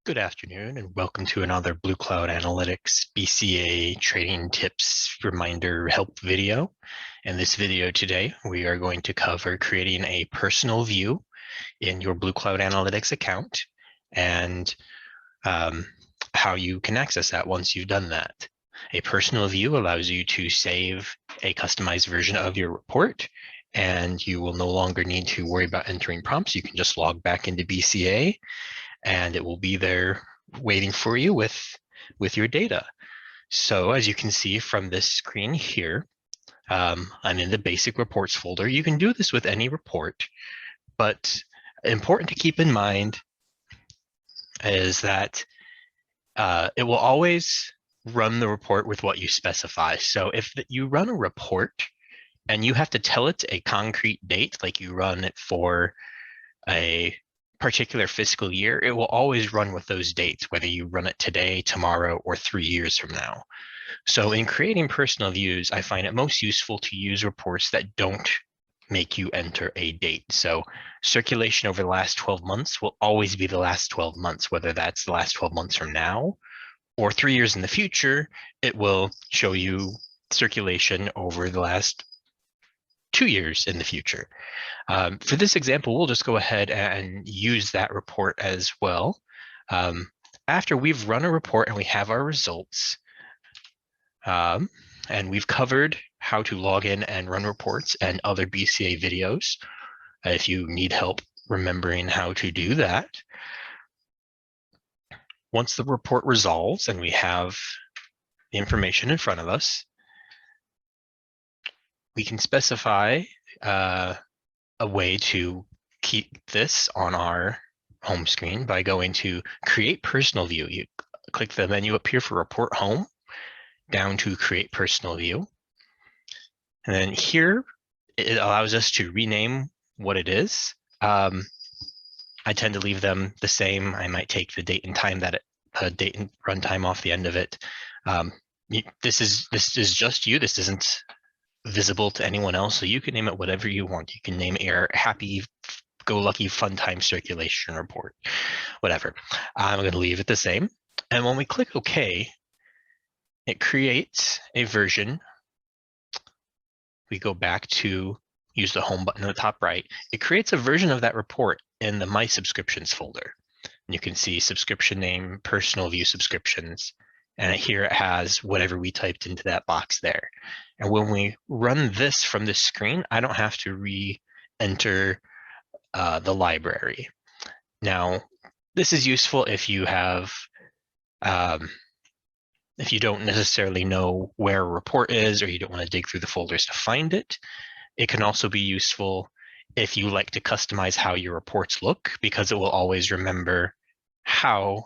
Good afternoon and welcome to another BLUEcloud Analytics BCA Trading Tips Reminder Help video. In this video today, we are going to cover creating a personal view in your BLUEcloud Analytics account and how you can access that once you've done that. A personal view allows you to save a customized version of your report, and you will no longer need to worry about entering prompts. You can just log back into BCA and it will be there waiting for you with your data. So as you can see from this screen here, I'm in the basic reports folder. You can do this with any report, but important to keep in mind is that it will always run the report with what you specify. So if you run a report and you have to tell it a concrete date, like you run it for a particular fiscal year, it will always run with those dates, whether you run it today, tomorrow, or 3 years from now. So in creating personal views, I find it most useful to use reports that don't make you enter a date. So circulation over the last 12 months will always be the last 12 months, whether that's the last 12 months from now or 3 years in the future. It will show you circulation over the last 2 years in the future. For this example, we'll just go ahead and use that report as well. After we've run a report and we have our results, and we've covered how to log in and run reports and other BCA videos, if you need help remembering how to do that. Once the report resolves and we have the information in front of us, we can specify a way to keep this on our home screen by going to Create Personal View. You click the menu up here for Report Home, down to Create Personal View. And then here, it allows us to rename what it is. I tend to leave them the same. I might take the date and time date and runtime off the end of it. This is just you. This isn't visible to anyone else, so you can name it whatever you want. You can name it your happy-go-lucky fun time circulation report, whatever. I'm going to leave it the same. And when we click OK, it creates a version. We go back to use the home button in the top right. It creates a version of that report in the My Subscriptions folder. And you can see subscription name, personal view subscriptions. And here it has whatever we typed into that box there. And when we run this from this screen, I don't have to re-enter the library. Now, this is useful if you have, if you don't necessarily know where a report is or you don't want to dig through the folders to find it. It can also be useful if you like to customize how your reports look, because it will always remember how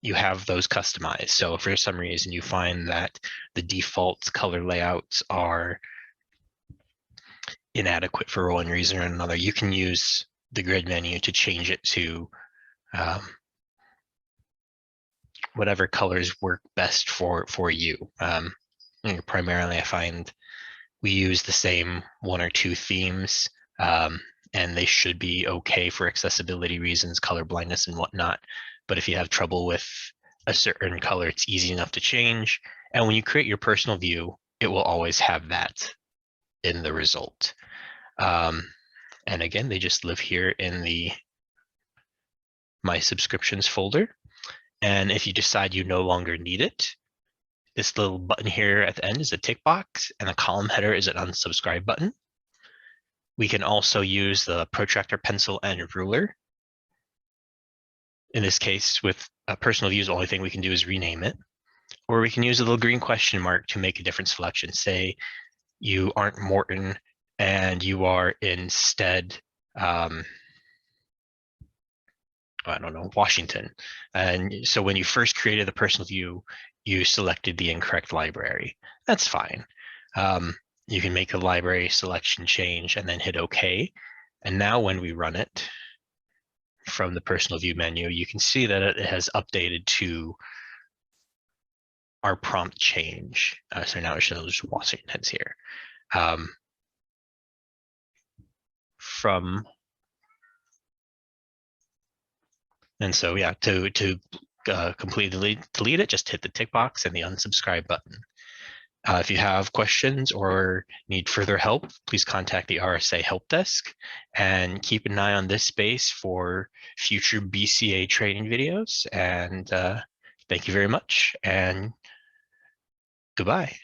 you have those customized. So if for some reason you find that the default color layouts are inadequate for one reason or another, you can use the grid menu to change it to whatever colors work best for you. Primarily, I find we use the same 1 or 2 themes, and they should be okay for accessibility reasons, color blindness and whatnot. But if you have trouble with a certain color, it's easy enough to change. And when you create your personal view, it will always have that in the result. And again, they just live here in the My Subscriptions folder. And if you decide you no longer need it, this little button here at the end is a tick box, and the column header is an unsubscribe button. We can also use the protractor, pencil, and ruler. In this case, with personal views, the only thing we can do is rename it. Or we can use a little green question mark to make a different selection. Say you aren't Morton and you are instead, I don't know, Washington. And so when you first created the personal view, you selected the incorrect library. That's fine. You can make a library selection change and then hit OK. And now when we run it from the personal view menu, you can see that it has updated to our prompt change. So now it shows Washington's here. From And so, yeah, to completely delete it, just hit the tick box and the unsubscribe button. If you have questions or need further help, please contact the RSA Help Desk, and keep an eye on this space for future BCA training videos. And thank you very much, and goodbye.